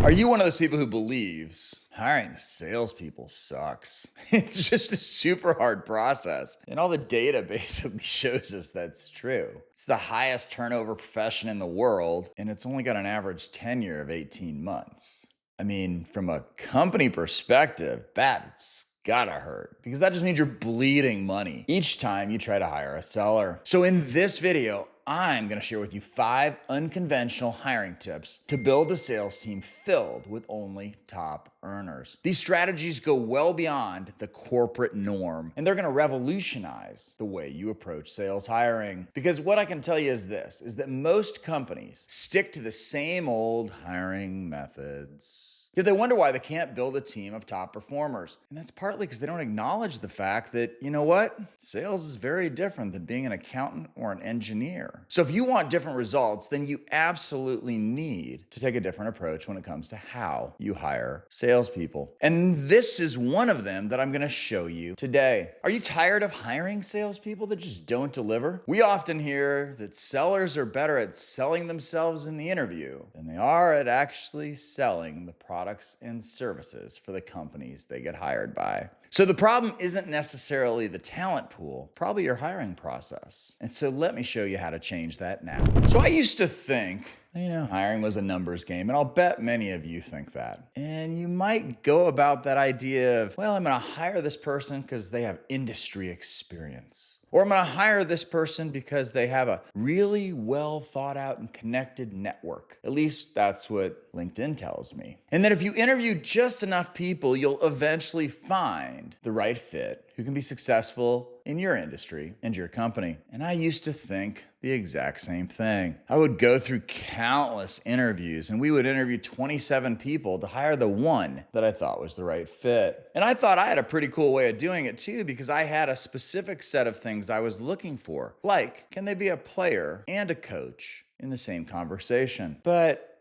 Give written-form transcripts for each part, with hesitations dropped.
Are you one of those people who believes hiring salespeople sucks? It's just a super hard process. And all the data basically shows us that's true. It's the highest turnover profession in the world, and it's only got an average tenure of 18 months. I mean, from a company perspective, that's gotta hurt, because that just means you're bleeding money each time you try to hire a seller. So in this video, I'm gonna share with you 5 unconventional hiring tips to build a sales team filled with only top earners. These strategies go well beyond the corporate norm, and they're gonna revolutionize the way you approach sales hiring. Because what I can tell you is this, is that most companies stick to the same old hiring methods. Yet they wonder why they can't build a team of top performers. And that's partly because they don't acknowledge the fact that, you know what? Sales is very different than being an accountant or an engineer. So if you want different results, then you absolutely need to take a different approach when it comes to how you hire salespeople. And this is one of them that I'm gonna show you today. Are you tired of hiring salespeople that just don't deliver? We often hear that sellers are better at selling themselves in the interview than they are at actually selling the products and services for the companies they get hired by. So the problem isn't necessarily the talent pool, probably your hiring process. And so let me show you how to change that now. So I used to think, hiring was a numbers game, and I'll bet many of you think that. And you might go about that idea of, well, I'm gonna hire this person because they have industry experience. Or I'm gonna hire this person because they have a really well thought out and connected network. At least that's what LinkedIn tells me. And then if you interview just enough people, you'll eventually find the right fit who can be successful in your industry and your company. And I used to think the exact same thing. I would go through countless interviews, and we would interview 27 people to hire the one that I thought was the right fit. And I thought I had a pretty cool way of doing it too, because I had a specific set of things I was looking for. Like, can they be a player and a coach in the same conversation? But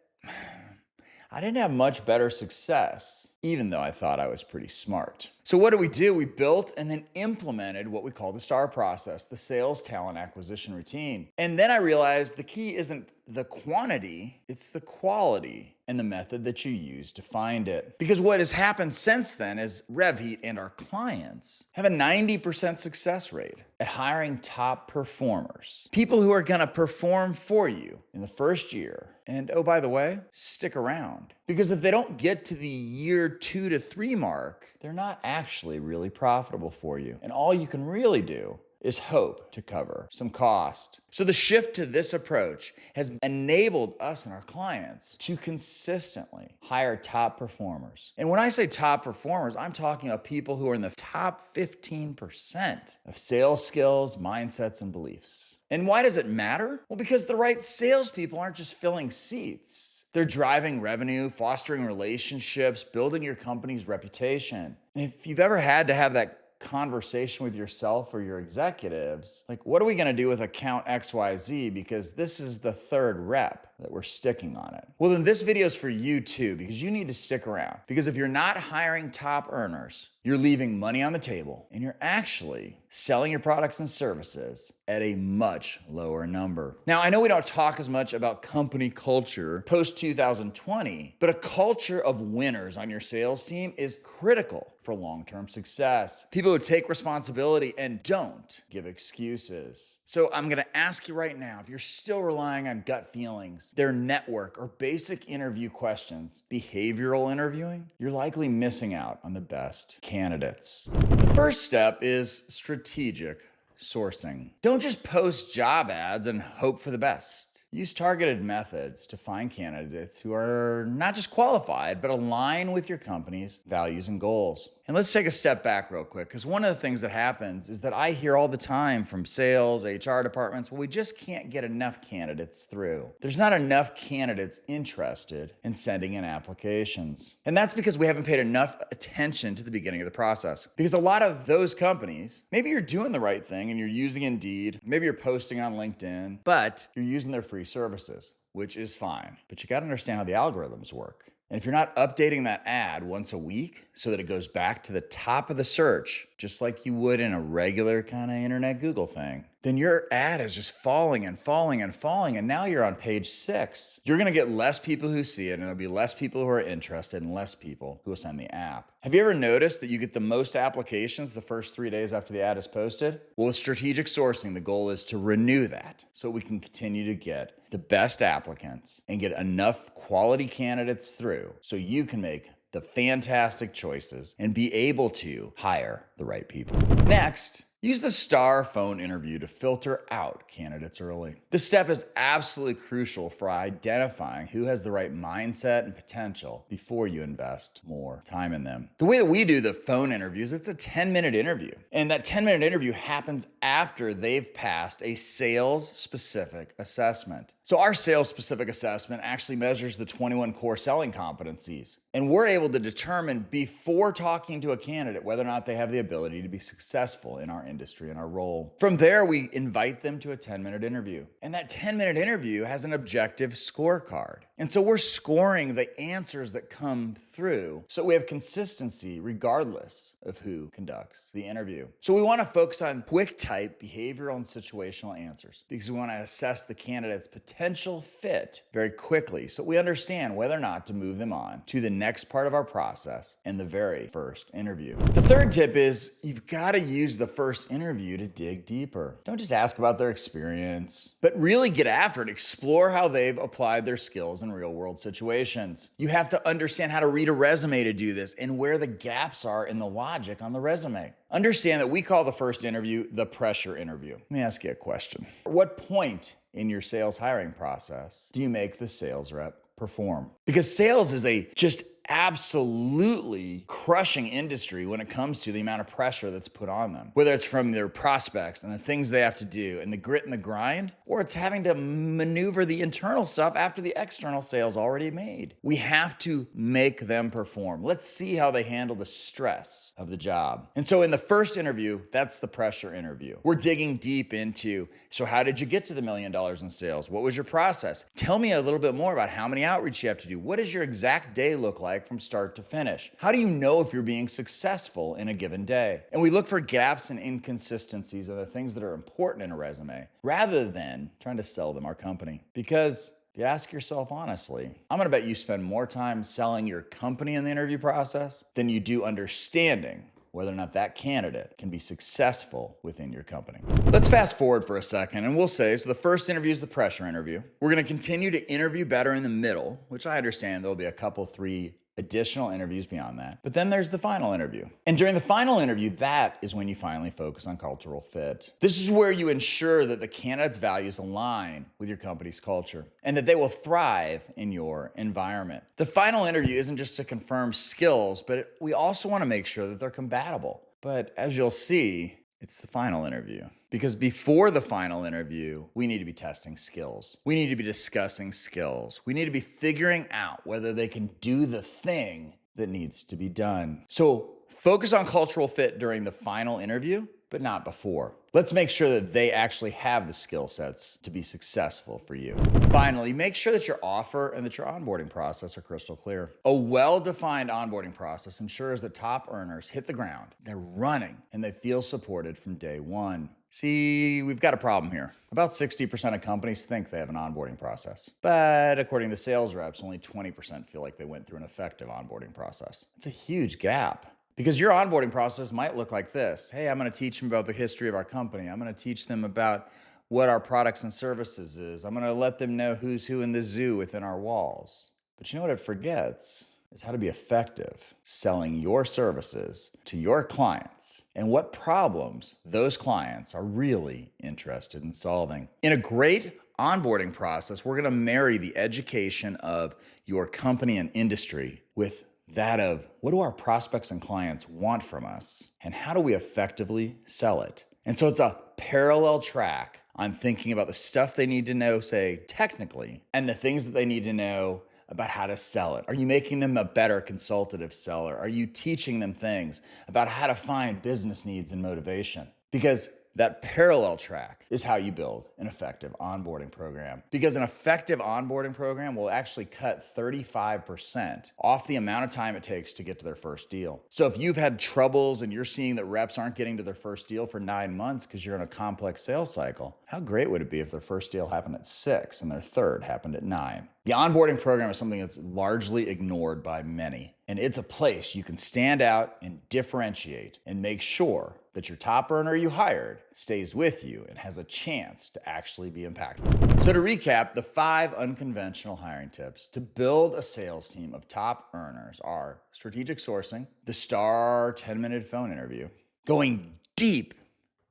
I didn't have much better success, even though I thought I was pretty smart. So what do? We built and then implemented what we call the STAR process, the sales talent acquisition routine. And then I realized the key isn't the quantity, it's the quality and the method that you use to find it. Because what has happened since then is RevHeat and our clients have a 90% success rate at hiring top performers. People who are gonna perform for you in the first year. And oh, by the way, stick around. Because if they don't get to the year 2 to 3 mark, they're not actually really profitable for you. And all you can really do is hope to cover some cost. So the shift to this approach has enabled us and our clients to consistently hire top performers. And when I say top performers, I'm talking about people who are in the top 15% of sales skills, mindsets, and beliefs. And why does it matter? Well, because the right salespeople aren't just filling seats. They're driving revenue, fostering relationships, building your company's reputation. And if you've ever had to have that conversation with yourself or your executives, like, what are we gonna do with account XYZ, because this is the 3rd rep that we're sticking on it? Well, then this video is for you too, because you need to stick around. Because if you're not hiring top earners, you're leaving money on the table, and you're actually selling your products and services at a much lower number. Now, I know we don't talk as much about company culture post 2020, but a culture of winners on your sales team is critical for long-term success. People who take responsibility and don't give excuses. So I'm gonna ask you right now, if you're still relying on gut feelings, their network, or basic interview questions, behavioral interviewing, you're likely missing out on the best candidates. The first step is strategic sourcing. Don't just post job ads and hope for the best. Use targeted methods to find candidates who are not just qualified, but align with your company's values and goals. And let's take a step back real quick, because one of the things that happens is that I hear all the time from sales, HR departments, well, we just can't get enough candidates through. There's not enough candidates interested in sending in applications. And that's because we haven't paid enough attention to the beginning of the process. Because a lot of those companies, maybe you're doing the right thing and you're using Indeed, maybe you're posting on LinkedIn, but you're using their free services, which is fine. But you gotta understand how the algorithms work. And if you're not updating that ad once a week so that it goes back to the top of the search, just like you would in a regular kind of internet Google thing, then your ad is just falling and falling and falling. And now you're on page 6. You're going to get less people who see it, and there'll be less people who are interested and less people who will send the app. Have you ever noticed that you get the most applications the first 3 days after the ad is posted? Well, with strategic sourcing, the goal is to renew that so we can continue to get the best applicants and get enough quality candidates through so you can make the fantastic choices and be able to hire the right people. Next, use the STAR phone interview to filter out candidates early. This step is absolutely crucial for identifying who has the right mindset and potential before you invest more time in them. The way that we do the phone interviews, it's a 10-minute interview. And that 10-minute interview happens after they've passed a sales-specific assessment. So our sales-specific assessment actually measures the 21 core selling competencies. And we're able to determine before talking to a candidate whether or not they have the ability to be successful in our industry and our role. From there, we invite them to a 10-minute interview. And that 10-minute interview has an objective scorecard. And so we're scoring the answers that come through so we have consistency regardless of who conducts the interview. So we want to focus on quick type behavioral and situational answers because we want to assess the candidate's potential fit very quickly so we understand whether or not to move them on to the next part of our process in the very first interview. The third tip is you've got to use the first interview to dig deeper. Don't just ask about their experience, but really get after it. Explore how they've applied their skills in real world situations. You have to understand how to read a resume to do this and where the gaps are in the logic on the resume. Understand that we call the first interview the pressure interview. Let me ask you a question. At what point in your sales hiring process do you make the sales rep perform? Because sales is a just absolutely crushing industry when it comes to the amount of pressure that's put on them, whether it's from their prospects and the things they have to do and the grit and the grind, or it's having to maneuver the internal stuff after the external sales already made. We have to make them perform. Let's see how they handle the stress of the job. And so in the first interview, that's the pressure interview. We're digging deep into, so how did you get to the $1 million in sales? What was your process? Tell me a little bit more about how many outreach you have to do. What does your exact day look like from start to finish? How do you know if you're being successful in a given day? And we look for gaps and inconsistencies and the things that are important in a resume rather than trying to sell them our company. Because if you ask yourself honestly, I'm going to bet you spend more time selling your company in the interview process than you do understanding whether or not that candidate can be successful within your company. Let's fast forward for a second and we'll say, so the first interview is the pressure interview. We're going to continue to interview better in the middle, which I understand there'll be a couple, 3 additional interviews beyond that. But then there's the final interview. And during the final interview, that is when you finally focus on cultural fit. This is where you ensure that the candidate's values align with your company's culture and that they will thrive in your environment. The final interview isn't just to confirm skills, but we also want to make sure that they're compatible. But as you'll see, it's the final interview. Because before the final interview, we need to be testing skills. We need to be discussing skills. We need to be figuring out whether they can do the thing that needs to be done. So focus on cultural fit during the final interview, but not before. Let's make sure that they actually have the skill sets to be successful for you. Finally, make sure that your offer and that your onboarding process are crystal clear. A well-defined onboarding process ensures that top earners hit the ground, they're running, and they feel supported from day one. See, we've got a problem here. About 60% of companies think they have an onboarding process. But according to sales reps, only 20% feel like they went through an effective onboarding process. It's a huge gap. Because your onboarding process might look like this. Hey, I'm going to teach them about the history of our company. I'm going to teach them about what our products and services is. I'm going to let them know who's who in the zoo within our walls. But you know what it forgets? Is how to be effective selling your services to your clients and what problems those clients are really interested in solving. In a great onboarding process, we're going to marry the education of your company and industry with that of what do our prospects and clients want from us and how do we effectively sell it? And so it's a parallel track on thinking about the stuff they need to know, say, technically, and the things that they need to know about how to sell it. Are you making them a better consultative seller? Are you teaching them things about how to find business needs and motivation? Because That parallel track is how you build an effective onboarding program, because an effective onboarding program will actually cut 35% off the amount of time it takes to get to their first deal. So if you've had troubles and you're seeing that reps aren't getting to their first deal for 9 months because you're in a complex sales cycle, how great would it be if their first deal happened at 6 and their third happened at 9? The onboarding program is something that's largely ignored by many, and it's a place you can stand out and differentiate and make sure that your top earner you hired stays with you and has a chance to actually be impactful. So to recap, the 5 unconventional hiring tips to build a sales team of top earners are strategic sourcing, the STAR 10-minute phone interview, going deep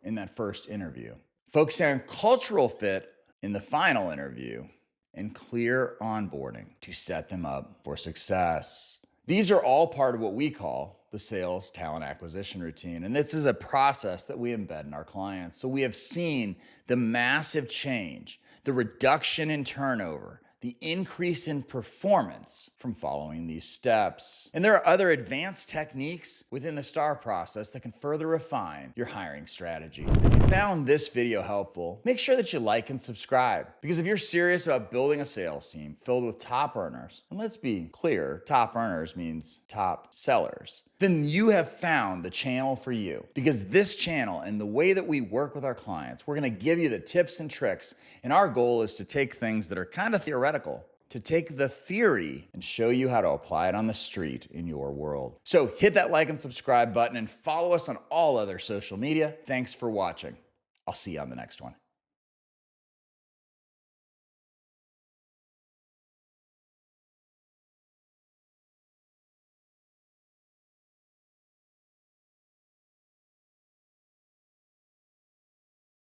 in that first interview, focusing on cultural fit in the final interview, and clear onboarding to set them up for success. These are all part of what we call the sales talent acquisition routine. And this is a process that we embed in our clients. So we have seen the massive change, the reduction in turnover, the increase in performance from following these steps. And there are other advanced techniques within the STAR process that can further refine your hiring strategy. If you found this video helpful, make sure that you like and subscribe, because if you're serious about building a sales team filled with top earners, and let's be clear, top earners means top sellers, then you have found the channel for you. Because this channel and the way that we work with our clients, we're gonna give you the tips and tricks, and our goal is to take things that are kind of theoretical, to take the theory and show you how to apply it on the street in your world. So hit that like and subscribe button and follow us on all other social media. Thanks for watching. I'll see you on the next one.